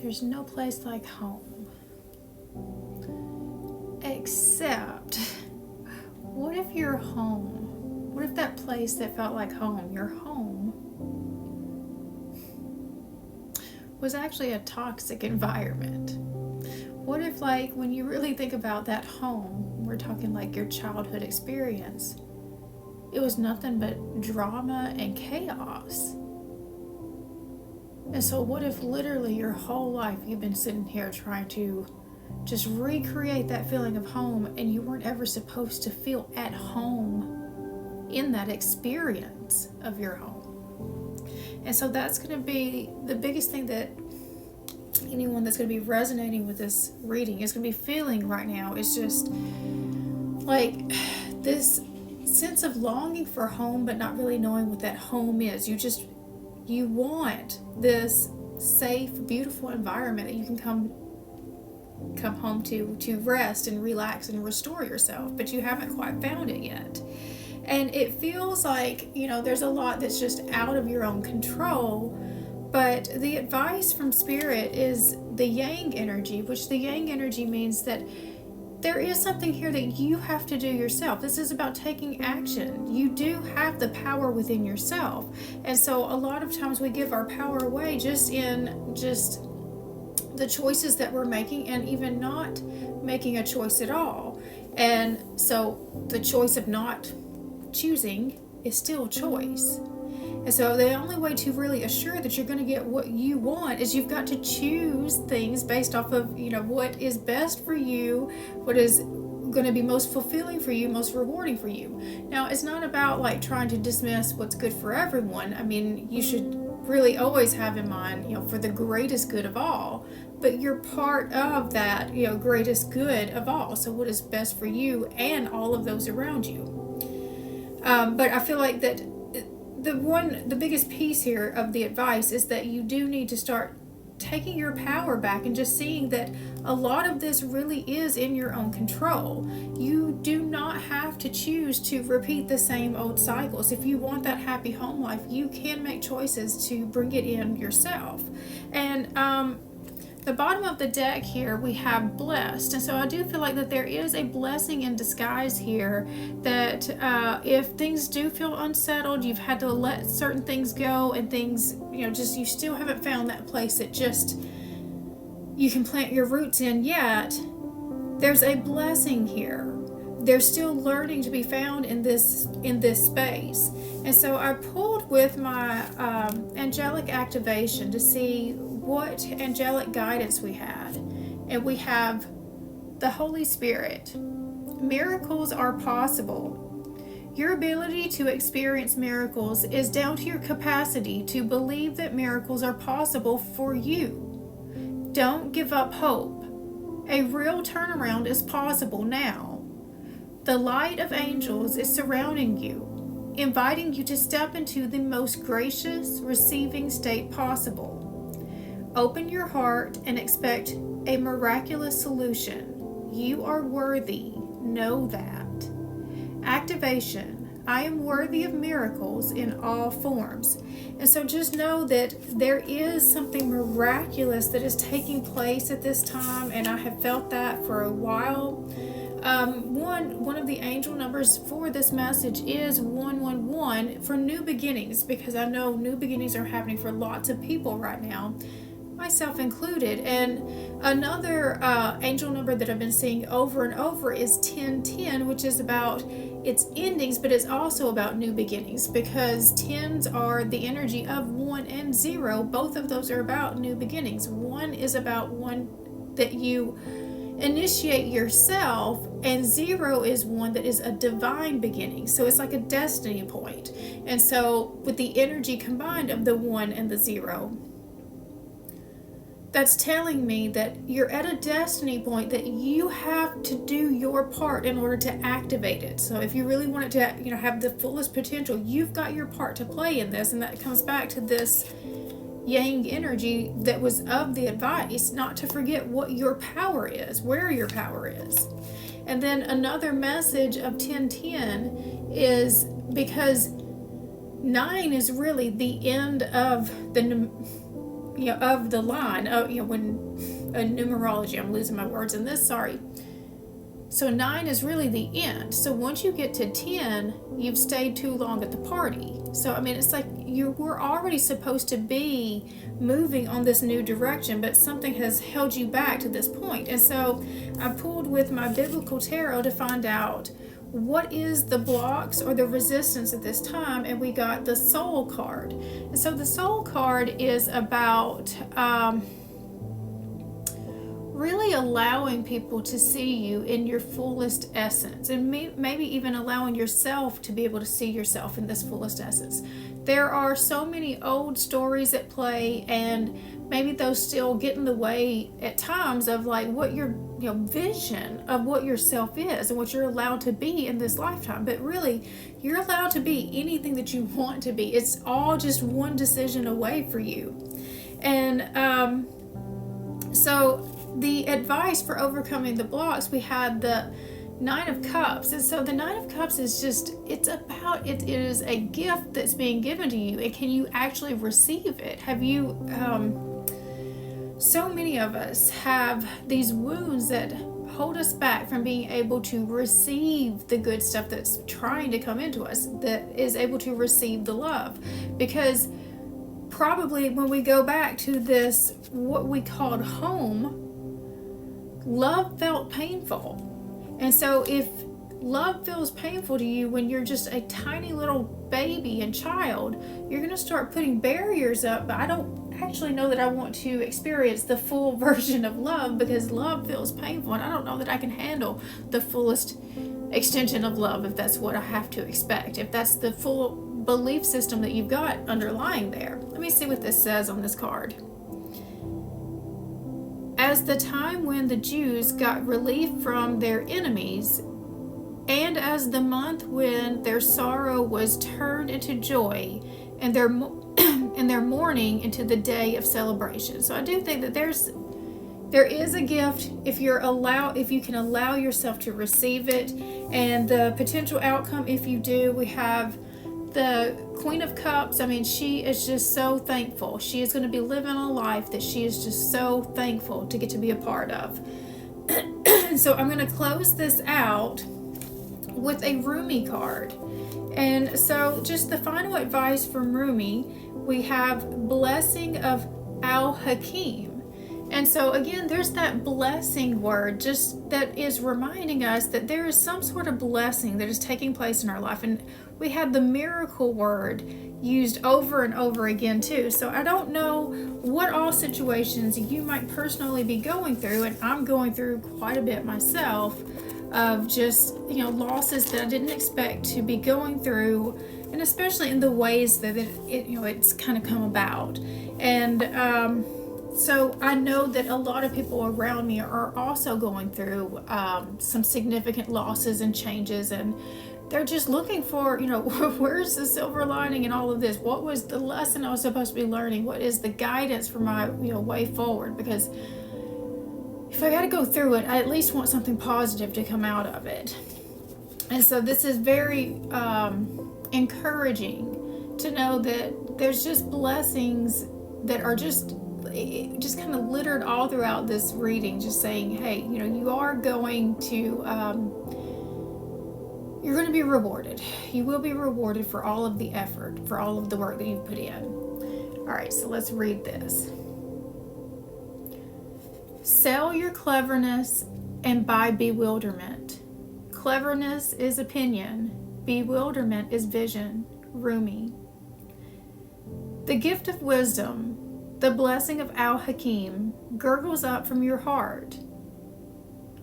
There's no place like home. Except, what if your home, what if that place that felt like home, your home, was actually a toxic environment? What if, like, when you really think about that home, we're talking like your childhood experience, it was nothing but drama and chaos? And so what if literally your whole life you've been sitting here trying to just recreate that feeling of home, and you weren't ever supposed to feel at home in that experience of your home? And so that's going to be the biggest thing that anyone that's going to be resonating with this reading is going to be feeling right now, is just like this sense of longing for home, but not really knowing what that home is. You want this safe, beautiful environment that you can come home to rest and relax and restore yourself, but you haven't quite found it yet. And it feels like, there's a lot that's just out of your own control. But the advice from Spirit is the Yang energy, which the Yang energy means that there is something here that you have to do yourself. This is about taking action. You do have the power within yourself. And so a lot of times we give our power away just the choices that we're making, and even not making a choice at all. And so the choice of not choosing is still a choice. And so the only way to really assure that you're going to get what you want is you've got to choose things based off of, what is best for you, what is going to be most fulfilling for you, most rewarding for you. Now, it's not about like trying to dismiss what's good for everyone. I mean, you should really always have in mind, for the greatest good of all, but you're part of that, greatest good of all. So what is best for you and all of those around you. But I feel like that the biggest piece here of the advice is that you do need to start taking your power back and just seeing that a lot of this really is in your own control. You do not have to choose to repeat the same old cycles. If you want that happy home life, you can make choices to bring it in yourself. And the bottom of the deck here, we have blessed. And so I do feel like that there is a blessing in disguise here, that if things do feel unsettled, you've had to let certain things go, and things, you still haven't found that place that just you can plant your roots in yet, there's a blessing here. There's still learning to be found in this space. And so I pulled with my angelic activation to see what angelic guidance we had. And we have the Holy Spirit. Miracles are possible. Your ability to experience miracles is down to your capacity to believe that miracles are possible for you. Don't give up hope. A real turnaround is possible now. The light of angels is surrounding you, inviting you to step into the most gracious, receiving state possible. Open your heart and expect a miraculous solution. You are worthy. Know that. Activation. I am worthy of miracles in all forms. And so just know that there is something miraculous that is taking place at this time, and I have felt that for a while. One of the angel numbers for this message is 111 for new beginnings, because I know new beginnings are happening for lots of people right now, myself included. And another angel number that I've been seeing over and over is 1010, which is about its endings, but it's also about new beginnings, because 10s are the energy of 1 and 0. Both of those are about new beginnings. 1 is about one that you initiate yourself, and 0 is one that is a divine beginning. So it's like a destiny point. And so with the energy combined of the 1 and the 0, that's telling me that you're at a destiny point that you have to do your part in order to activate it. So if you really want it to, have the fullest potential, you've got your part to play in this. And that comes back to this Yang energy that was of the advice, not to forget what your power is, where your power is. And then another message of 1010 is because 9 is really the end of of the line. When numerology, I'm losing my words in this. Sorry. So 9 is really the end. So once you get to 10, you've stayed too long at the party. So I mean, it's like we're already supposed to be moving on this new direction, but something has held you back to this point. And so I pulled with my biblical tarot to find out what is the blocks or the resistance at this time, and we got the Soul card. And so the Soul card is about really allowing people to see you in your fullest essence, and maybe even allowing yourself to be able to see yourself in this fullest essence. There are so many old stories at play, and maybe those still get in the way at times of like what your vision of what yourself is and what you're allowed to be in this lifetime. But really, you're allowed to be anything that you want to be. It's all just one decision away for you. And so the advice for overcoming the blocks, we had the 9 of Cups. And so the 9 of Cups is just, it is a gift that's being given to you. And can you actually receive it? Have you, so many of us have these wounds that hold us back from being able to receive the good stuff that's trying to come into us, that is able to receive the love. Because probably when we go back to this, what we called home, love felt painful. And so if love feels painful to you when you're just a tiny little baby and child, you're going to start putting barriers up. But I don't actually know that I want to experience the full version of love, because love feels painful, and I don't know that I can handle the fullest extension of love if that's what I have to expect, if that's the full belief system that you've got underlying there. Let me see what this says on this card. As the time when the Jews got relief from their enemies, and as the month when their sorrow was turned into joy, and their mourning into the day of celebration. So I do think that there is a gift if you can allow yourself to receive it, and the potential outcome if you do. We have the Queen of Cups. I mean, she is just so thankful. She is going to be living a life that she is just so thankful to get to be a part of. So I'm going to close this out with a Rumi card. And so just the final advice from Rumi, we have blessing of Al-Hakim. And so again, there's that blessing word just that is reminding us that there is some sort of blessing that is taking place in our life. And we have the miracle word used over and over again too. So I don't know what all situations you might personally be going through, and I'm going through quite a bit myself, of just losses that I didn't expect to be going through, and especially in the ways that it's kind of come about. And so I know that a lot of people around me are also going through some significant losses and changes, and they're just looking for, where's the silver lining in all of this? What was the lesson I was supposed to be learning? What is the guidance for my way forward? Because if I got to go through it, I at least want something positive to come out of it. And so this is very encouraging to know that there's just blessings that are just kind of littered all throughout this reading, just saying, hey, you are going to you're going to be rewarded. You will be rewarded for all of the effort, for all of the work that you've put in. All right, so let's read this. Sell your cleverness and buy bewilderment. Cleverness is opinion. Bewilderment is vision. Rumi. The gift of wisdom, the blessing of Al-Hakim, gurgles up from your heart.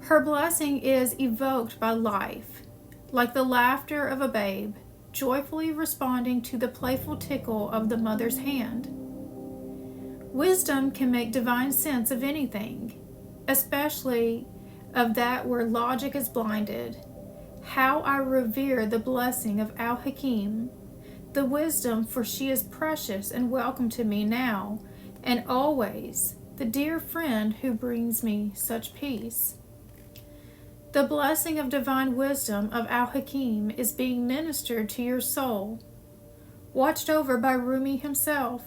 Her blessing is evoked by life, like the laughter of a babe, joyfully responding to the playful tickle of the mother's hand. Wisdom can make divine sense of anything, especially of that where logic is blinded. How I revere the blessing of Al-Hakim, the wisdom, for she is precious and welcome to me now and always, the dear friend who brings me such peace. The blessing of divine wisdom of Al-Hakim is being ministered to your soul, watched over by Rumi himself.